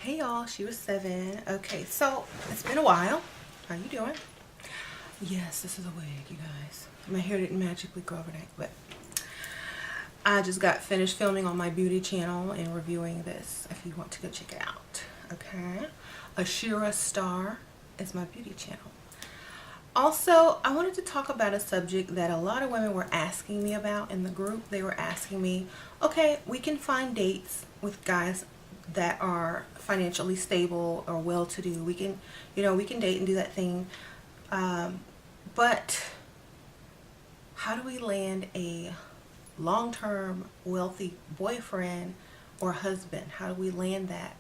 Hey y'all, she was 7. Okay, so it's been a while. How you doing? Yes, this is a wig, you guys. My hair didn't magically grow overnight, but I just got finished filming on my beauty channel and reviewing this if you want to go check it out. Okay, Ashira Star is my beauty channel. Also, I wanted to talk about a subject that a lot of women were asking me about in the group. They were asking me, okay, we can find dates with guys that are financially stable or well-to-do. We can, we can date and do that thing. But how do we land a long-term wealthy boyfriend or husband? How do we land that?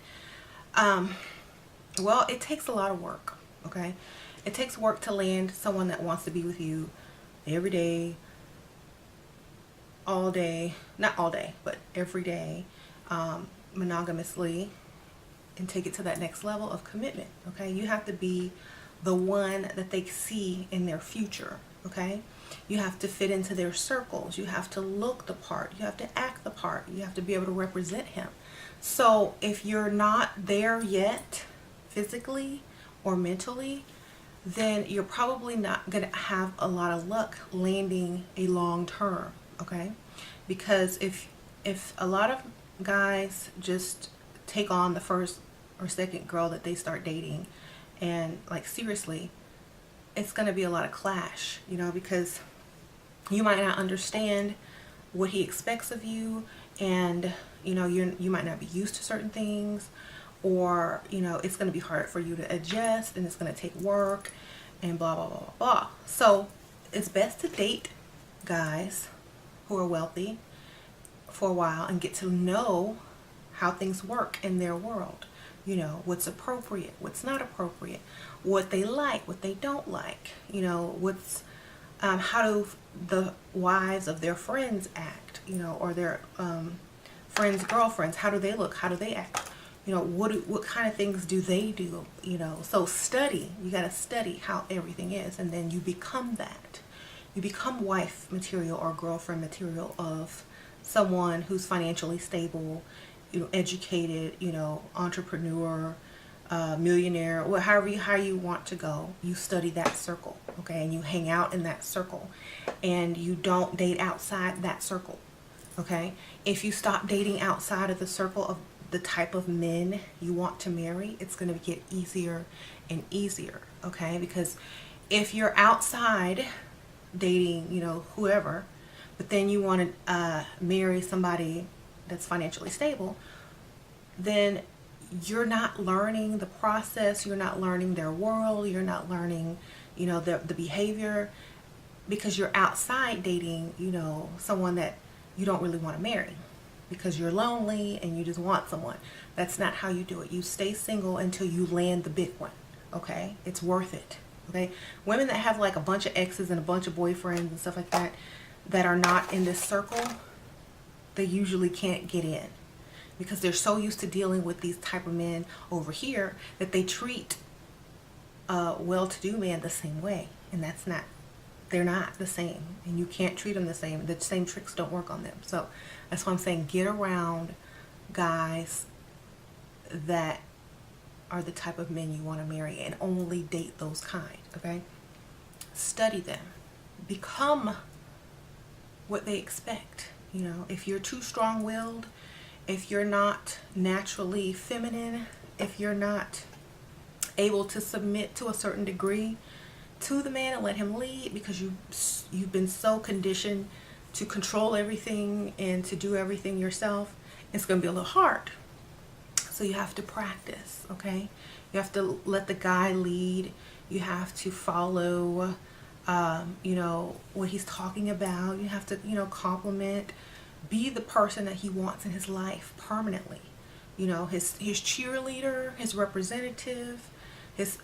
Well, it takes a lot of work, okay? It takes work to land someone that wants to be with you every day, all day, not all day, but every day, monogamously, and take it to that next level of commitment, okay? You have to be the one that they see in their future, okay? You have to fit into their circles. You have to look the part. You have to act the part. You have to be able to represent him. So if you're not there yet, physically or mentally, then you're probably not going to have a lot of luck landing a long term, okay? Because if a lot of guys just take on the first or second girl that they start dating, and like seriously, it's going to be a lot of clash, because you might not understand what he expects of you, and you might not be used to certain things, or it's going to be hard for you to adjust, and it's going to take work and blah blah blah blah blah. So it's best to date guys who are wealthy for a while and get to know how things work in their world. What's appropriate, what's not appropriate, what they like, what they don't like, what's how do the wives of their friends act, or their friends' girlfriends, how do they look, how do they act, what kind of things do they do, so study. You got to study how everything is, and then you become that. You become wife material or girlfriend material of someone who's financially stable, educated, entrepreneur, millionaire, how you want to go. You study that circle, okay, and you hang out in that circle, and you don't date outside that circle, okay? If you stop dating outside of the circle of the type of men you want to marry, it's going to get easier and easier, okay? Because if you're outside dating, whoever, but then you want to marry somebody that's financially stable, then you're not learning the process, you're not learning their world, you're not learning, the behavior, because you're outside dating, someone that you don't really want to marry because you're lonely and you just want someone. That's not how you do it. You stay single until you land the big one, okay? It's worth it, okay? Women that have like a bunch of exes and a bunch of boyfriends and stuff like that that are not in this circle, they usually can't get in because they're so used to dealing with these type of men over here that they treat a well-to-do man the same way, and they're not the same, and you can't treat them the same. The same tricks don't work on them. So that's why I'm saying get around guys that are the type of men you want to marry, and only date those kind, okay? Study them. Become what they expect. If you're too strong-willed, if you're not naturally feminine, if you're not able to submit to a certain degree to the man and let him lead because you've been so conditioned to control everything and to do everything yourself, it's going to be a little hard. So you have to practice, okay? You have to let the guy lead. You have to follow what he's talking about. You have to, compliment, be the person that he wants in his life permanently. His cheerleader, his representative, his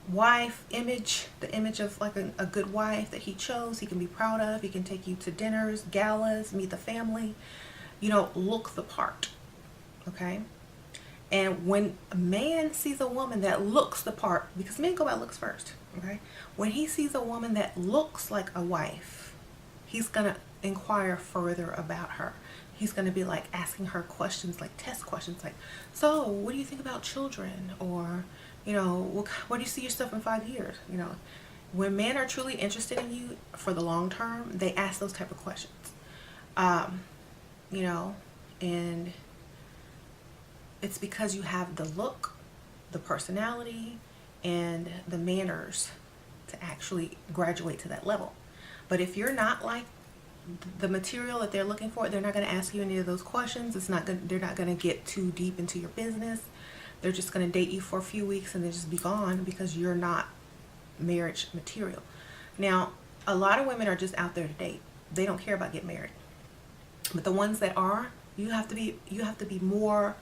wife image, the image of like a good wife that he chose, he can be proud of. He can take you to dinners, galas, meet the family, look the part, okay? And when a man sees a woman that looks the part, because men go by looks first, okay? When he sees a woman that looks like a wife, he's gonna inquire further about her. he's going to be like asking her questions, like test questions, like, so what do you think about children? Or, you know, what do you see yourself in 5 years? You know, when men are truly interested in you for the long term, they ask those type of questions. You know, and it's because you have the look, the personality, and the manners to actually graduate to that level. But if you're not like the material that they're looking for, they're not going to ask you any of those questions. They're not going to get too deep into your business. They're just going to date you for a few weeks and then just be gone because you're not marriage material. Now, a lot of women are just out there to date. They don't care about getting married. But the ones that are, you have to be more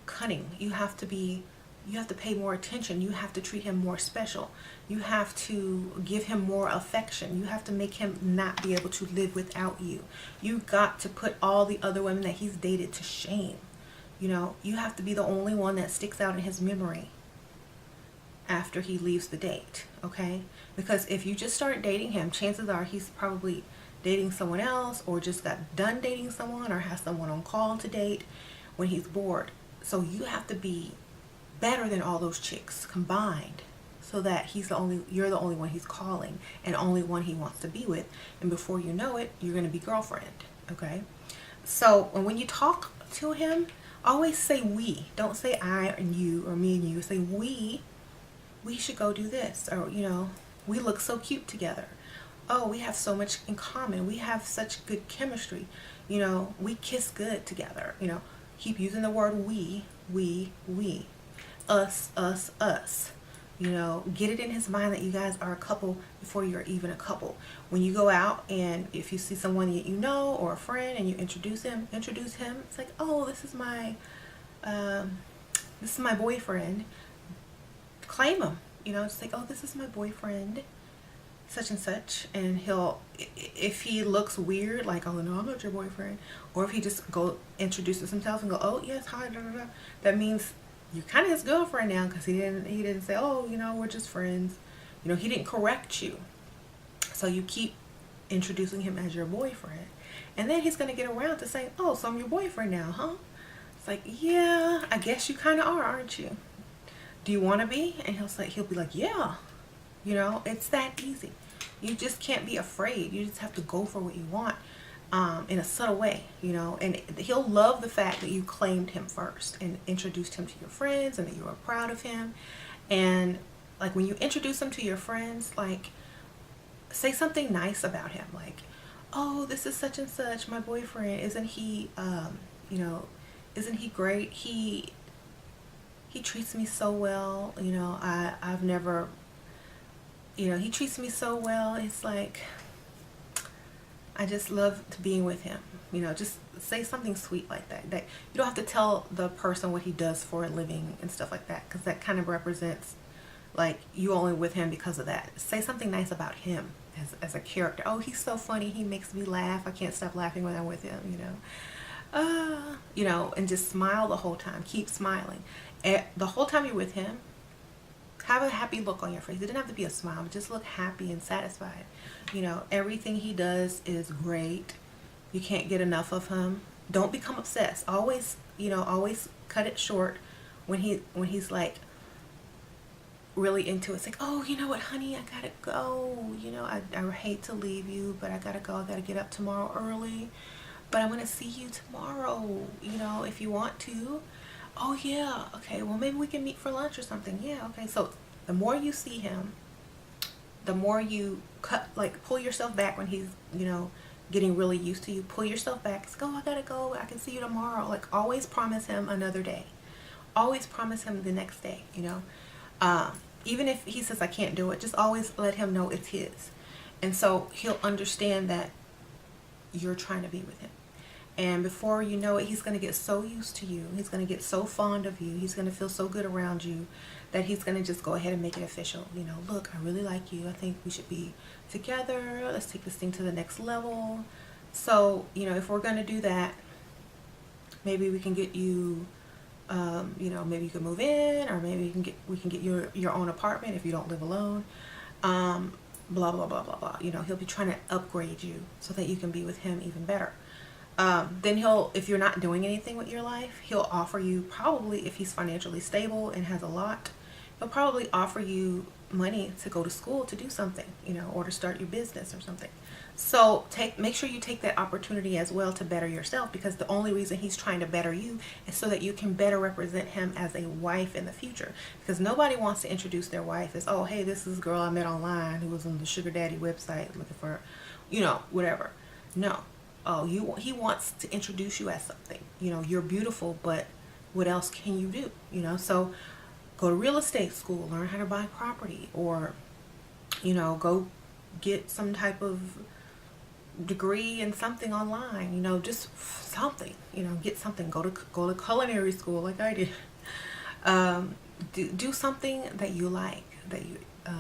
cunning. You have to pay more attention. You have to treat him more special. You have to give him more affection. You have to make him not be able to live without you. You got to put all the other women that he's dated to shame. You know, you have to be the only one that sticks out in his memory after he leaves the date, okay? Because if you just start dating him, chances are he's probably dating someone else, or just got done dating someone, or has someone on call to date when he's bored. So you have to be better than all those chicks combined, so that you're the only one he's calling and only one he wants to be with. And before you know it, you're going to be girlfriend, okay? So when you talk to him, always say we. Don't say I and you or me and you. Say we should go do this, or, you know, we look so cute together. Oh, we have so much in common. We have such good chemistry. You know, we kiss good together. You know, keep using the word we, us, us, us. You know, get it in his mind that you guys are a couple before you're even a couple. When you go out and if you see someone that you know or a friend and you introduce him, it's like, oh, this is my boyfriend. Claim him. You know, it's like, oh, this is my boyfriend, such and such. And if he looks weird, like, oh no, I'm not your boyfriend, or if he just introduces himself and go, oh yes, hi, da, da, da, that means you're kind of his girlfriend now, because he didn't say, oh, you know, we're just friends. You know, he didn't correct you. So you keep introducing him as your boyfriend, and then he's going to get around to saying, oh, so I'm your boyfriend now, huh? It's like, yeah, I guess you kind of are, aren't you? Do you want to be? And he'll be like, yeah. You know, it's that easy. You just can't be afraid. You just have to go for what you want, in a subtle way, you know. And he'll love the fact that you claimed him first and introduced him to your friends, and that you were proud of him. And like when you introduce him to your friends, like, say something nice about him, like, oh, this is such and such, my boyfriend. Isn't he, you know, isn't he great? He treats me so well. You know, I've never, you know, he treats me so well. It's like, I just love being with him. You know, just say something sweet like that. That you don't have to tell the person what he does for a living and stuff like that, because that kind of represents like you only with him because of that. Say something nice about him as a character. Oh, he's so funny. He makes me laugh. I can't stop laughing when I'm with him. You know, and just smile the whole time. Keep smiling. The whole time you're with him, have a happy look on your face. It doesn't have to be a smile, but just look happy and satisfied. You know, everything he does is great. You can't get enough of him. Don't become obsessed. Always, you know, always cut it short when he's like really into it. It's like, oh, you know what, honey, I gotta go. You know, I hate to leave you, but I gotta go. I gotta get up tomorrow early, but I'm gonna see you tomorrow, you know, if you want to. Oh yeah, okay, well maybe we can meet for lunch or something. Yeah, okay. So the more you see him, the more you pull yourself back when he's, you know, getting really used to you. Pull yourself back. It's like, oh, I gotta go. I can see you tomorrow. Like, always promise him another day. Always promise him the next day, you know. Even if he says I can't do it, just always let him know it's his. And so he'll understand that you're trying to be with him. And before you know it, he's going to get so used to you. He's going to get so fond of you. He's going to feel so good around you that he's going to just go ahead and make it official. You know, look, I really like you. I think we should be together. Let's take this thing to the next level. So, you know, if we're going to do that, maybe we can get you, you know, maybe you can move in, or maybe we can get your own apartment if you don't live alone. Blah, blah, blah, blah, blah. You know, he'll be trying to upgrade you so that you can be with him even better. Then he'll, if you're not doing anything with your life, he'll offer you, probably if he's financially stable and has a lot, he'll probably offer you money to go to school to do something, you know, or to start your business or something. So make sure you take that opportunity as well to better yourself, because the only reason he's trying to better you is so that you can better represent him as a wife in the future. Because nobody wants to introduce their wife as, oh, hey, this is a girl I met online who was on the sugar daddy website looking for, you know, whatever. No. Oh, he wants to introduce you as something. You know, you're beautiful, but what else can you do? You know, so go to real estate school, learn how to buy property, or, you know, go get some type of degree in something online, you know, just something, you know, get something, go to culinary school like I did. Do something that you like, that you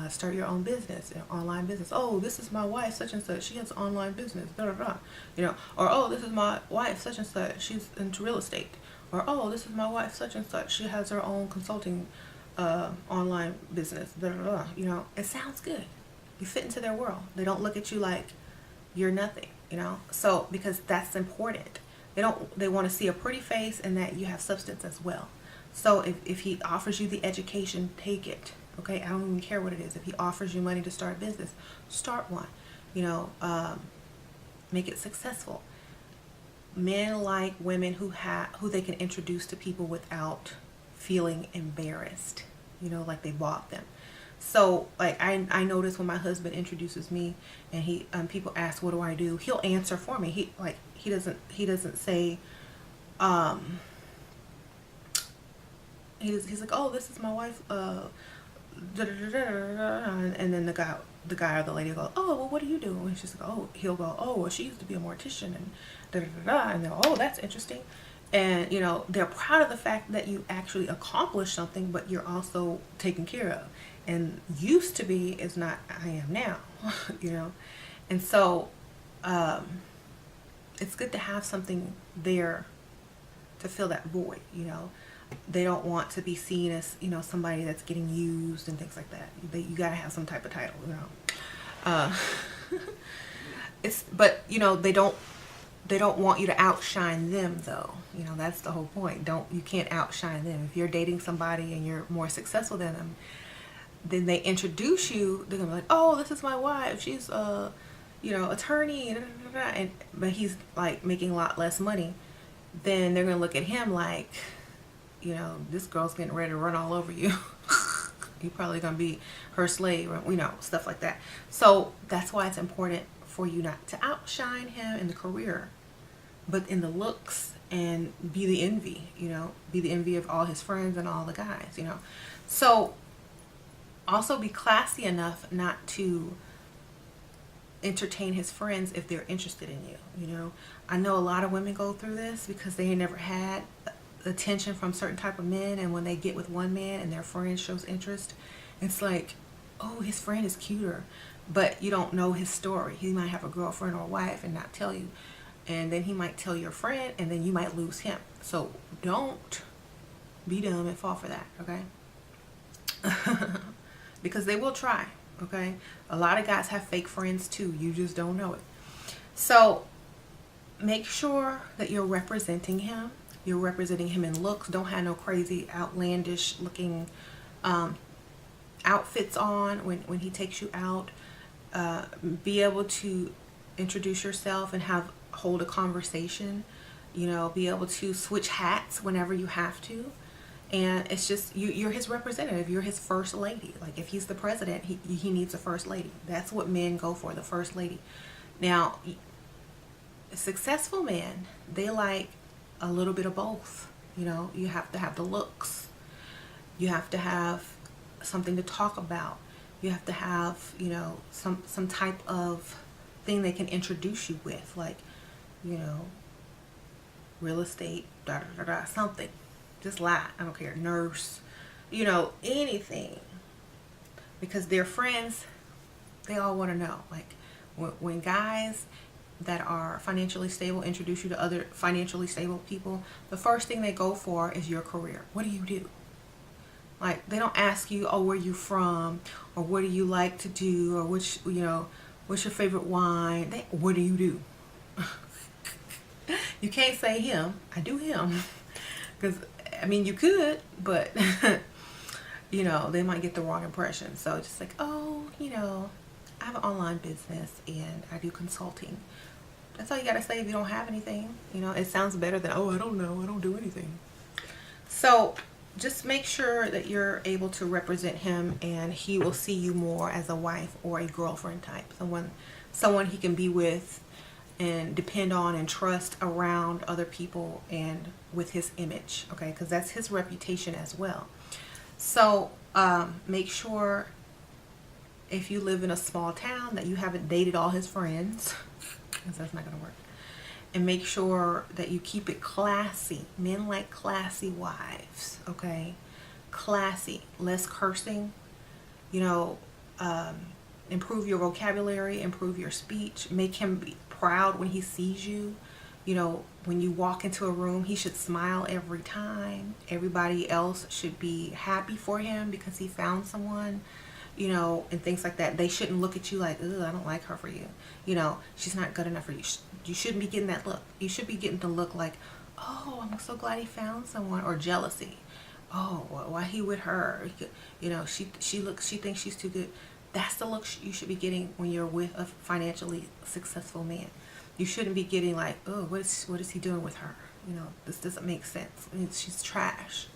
start your own business, you know, online business. Oh, this is my wife such and such, she has an online business, da da da, you know. Or, oh, this is my wife such and such, she's into real estate. Or, oh, this is my wife such and such, she has her own consulting online business, da da da, you know. It sounds good. You fit into their world. They don't look at you like you're nothing, you know. So because that's important, they want to see a pretty face and that you have substance as well. So if he offers you the education, take it. Okay, I don't even care what it is. If he offers you money to start a business, start one. You know, make it successful. Men like women who they can introduce to people without feeling embarrassed. You know, like they bought them. So like I notice when my husband introduces me and he people ask what do I do, he'll answer for me. He doesn't say he's like, oh, this is my wife, and then the guy or the lady will go, oh, well, what do you do? And she's like, oh, he'll go, oh, well, she used to be a mortician, and and they're, oh, that's interesting. And you know, they're proud of the fact that you actually accomplished something, but you're also taken care of. And used to be is not I am now. You know. And so it's good to have something there to fill that void, you know. They don't want to be seen as, you know, somebody that's getting used and things like that. You gotta have some type of title, you know. But you know, they don't want you to outshine them, though. You know, that's the whole point. You can't outshine them. If you're dating somebody and you're more successful than them, then they introduce you, they're gonna be like, oh, this is my wife, she's you know, attorney, but he's like making a lot less money. Then they're gonna look at him like, you know, this girl's getting ready to run all over you. You're probably gonna be her slave, or, you know, stuff like that. So that's why it's important for you not to outshine him in the career, but in the looks, and be the envy, you know, be the envy of all his friends and all the guys, you know. So also be classy enough not to entertain his friends if they're interested in you, you know. I know a lot of women go through this because they never had attention from certain type of men, and when they get with one man and their friend shows interest, it's like, oh, his friend is cuter, but you don't know his story. He might have a girlfriend or a wife and not tell you, and then he might tell your friend, and then you might lose him. So don't be dumb and fall for that, okay? Because they will try, okay? A lot of guys have fake friends too. You just don't know it. So make sure that you're representing him. You're representing him in looks. Don't have no crazy outlandish looking outfits on when he takes you out. Be able to introduce yourself and hold a conversation. You know, be able to switch hats whenever you have to. And it's just, you're his representative. You're his first lady. Like if he's the president, he needs a first lady. That's what men go for, the first lady. Now, successful men, they like a little bit of both. You know, you have to have the looks. You have to have something to talk about. You have to have, you know, some type of thing they can introduce you with, like, you know, real estate, something. Just lie, I don't care. Nurse, you know, anything. Because their friends, they all want to know. Like when guys that are financially stable introduce you to other financially stable people, the first thing they go for is your career. What do you do? Like they don't ask you, oh, where you from, or what do you like to do, or which, you know, what's your favorite wine. What do you do? You can't say him. I do him. Because, I mean, you could, but, you know, they might get the wrong impression. So just like, oh, you know, I have an online business and I do consulting. That's all you got to say if you don't have anything. You know, it sounds better than, oh, I don't know, I don't do anything. So just make sure that you're able to represent him, and he will see you more as a wife or a girlfriend type. Someone he can be with and depend on and trust around other people and with his image, okay? Because that's his reputation as well. So make sure if you live in a small town that you haven't dated all his friends, because that's not going to work. And make sure that you keep it classy. Men like classy wives, okay? Classy, less cursing, you know, improve your vocabulary, improve your speech, make him be proud when he sees you. You know, when you walk into a room, he should smile every time. Everybody else should be happy for him because he found someone, you know, and things like that. They shouldn't look at you like, ugh, I don't like her for you. You know, she's not good enough for you. You shouldn't be getting that look. You should be getting the look like, oh, I'm so glad he found someone, or jealousy. Oh, well, why he with her? You know, she thinks she's too good. That's the look you should be getting when you're with a financially successful man. You shouldn't be getting like, oh, what is he doing with her? You know, this doesn't make sense. I mean, she's trash.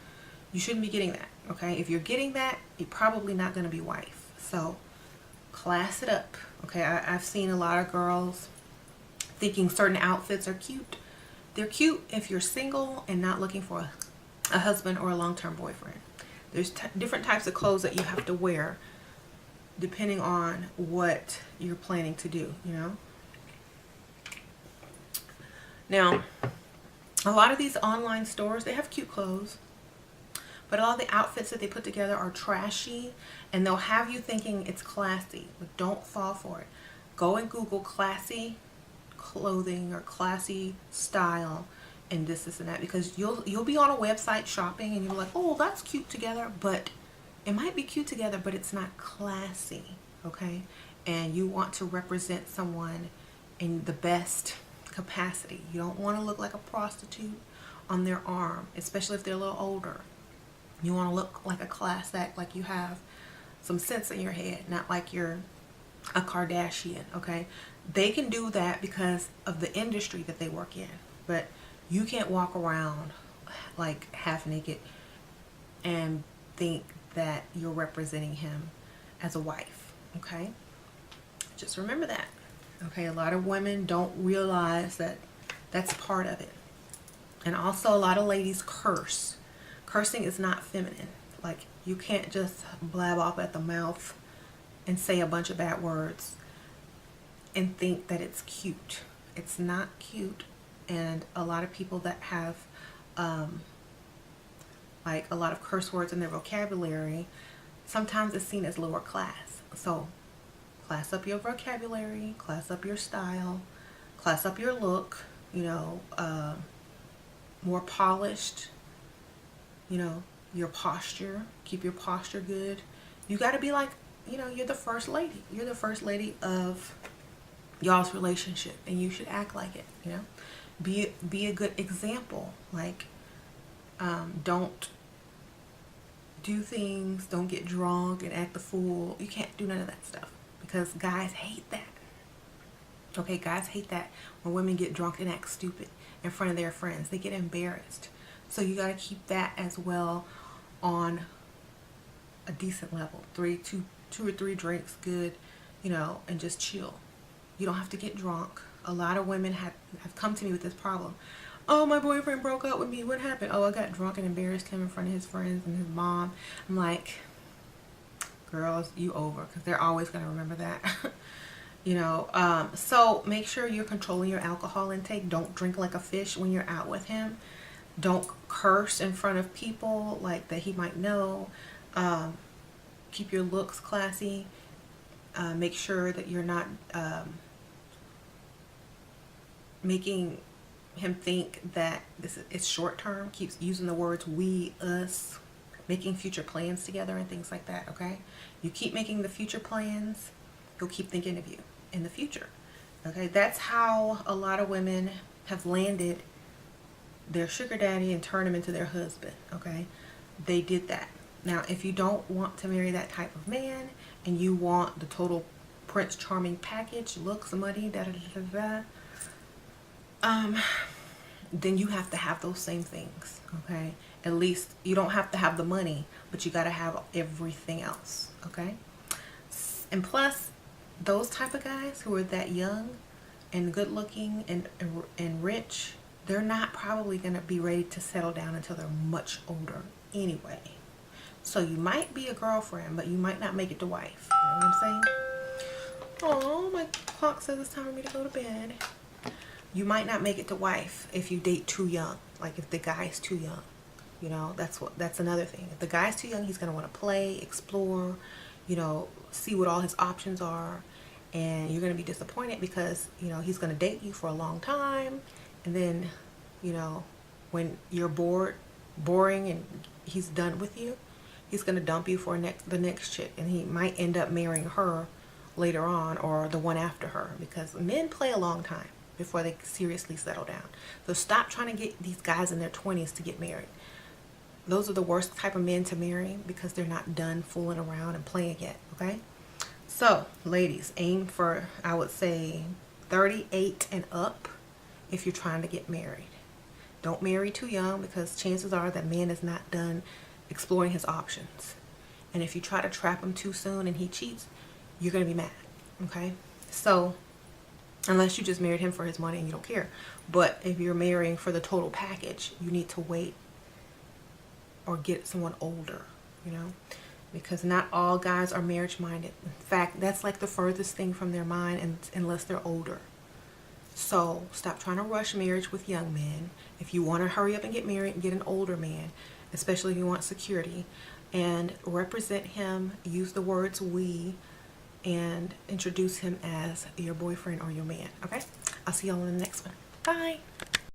You shouldn't be getting that, okay? If you're getting that, you're probably not going to be wife. So class it up, okay? I've seen a lot of girls thinking certain outfits are cute. They're cute if you're single and not looking for a husband or a long-term boyfriend. There's different types of clothes that you have to wear depending on what you're planning to do, you know? Now, a lot of these online stores, they have cute clothes, but a lot of the outfits that they put together are trashy, and they'll have you thinking it's classy, but don't fall for it. Go and Google classy clothing or classy style and this and that, because you'll be on a website shopping and you're like, oh, that's cute together, but it might be cute together, but it's not classy, okay? And you want to represent someone in the best capacity. You don't want to look like a prostitute on their arm, especially if they're a little older. You want to look like a class act, like you have some sense in your head, not like you're a Kardashian, okay? They can do that because of the industry that they work in, but you can't walk around like half naked and think that you're representing him as a wife, okay? Just remember that, okay? A lot of women don't realize that that's part of it. And also a lot of ladies curse. Cursing is not feminine. Like, you can't just blab off at the mouth and say a bunch of bad words and think that it's cute. It's not cute. And a lot of people that have like a lot of curse words in their vocabulary, sometimes it's seen as lower class. So class up your vocabulary, class up your style, class up your look, you know, more polished, you know, your posture, keep your posture good. You got to be like, you know, you're the first lady. You're the first lady of y'all's relationship, and you should act like it, you know. Be a good example. Like, don't do things, don't get drunk and act the fool. You can't do none of that stuff because guys hate that. Okay, guys hate that when women get drunk and act stupid in front of their friends. They get embarrassed. So you got to keep that as well on a decent level. Two or three drinks, good, you know, and just chill. You don't have to get drunk. A lot of women have come to me with this problem. Oh, my boyfriend broke up with me. What happened? Oh, I got drunk and embarrassed him in front of his friends and his mom. I'm like, girls, you over, because they're always going to remember that. You know, so make sure you're controlling your alcohol intake. Don't drink like a fish when you're out with him. Don't curse in front of people like that he might know. Keep your looks classy. Make sure that you're not making him think that this is short term. Keeps using the words we, us, making future plans together and things like that, okay? You keep making the future plans, he'll keep thinking of you in the future, okay? That's how a lot of women have landed their sugar daddy and turn him into their husband, okay? They did that. Now, if you don't want to marry that type of man and you want the total Prince Charming package, looks, money, then you have to have those same things, okay? At least you don't have to have the money, but you got to have everything else, okay? And plus, those type of guys who are that young and good looking and rich, they're not probably going to be ready to settle down until they're much older anyway. So you might be a girlfriend, but you might not make it to wife. You know what I'm saying? Oh, my clock says it's time for me to go to bed. You might not make it to wife if you date too young. Like if the guy's too young. You know, that's another thing. If the guy's too young, he's going to want to play, explore, you know, see what all his options are. And you're going to be disappointed because, you know, he's going to date you for a long time. And then, you know, when you're boring and he's done with you, he's going to dump you for the next chick. And he might end up marrying her later on, or the one after her, because men play a long time before they seriously settle down. So stop trying to get these guys in their 20s to get married. Those are the worst type of men to marry because they're not done fooling around and playing yet, okay? So, ladies, aim for, I would say, 38 and up if you're trying to get married. Don't marry too young because chances are that man is not done exploring his options. And if you try to trap him too soon and he cheats, you're going to be mad, okay? So, unless you just married him for his money and you don't care. But if you're marrying for the total package, you need to wait or get someone older, you know? Because not all guys are marriage minded. In fact, that's like the furthest thing from their mind, unless they're older. So stop trying to rush marriage with young men. If you want to hurry up and get married, and get an older man, especially if you want security, and represent him, use the words we, and introduce him as your boyfriend or your man, okay? I'll see y'all in the next one. Bye.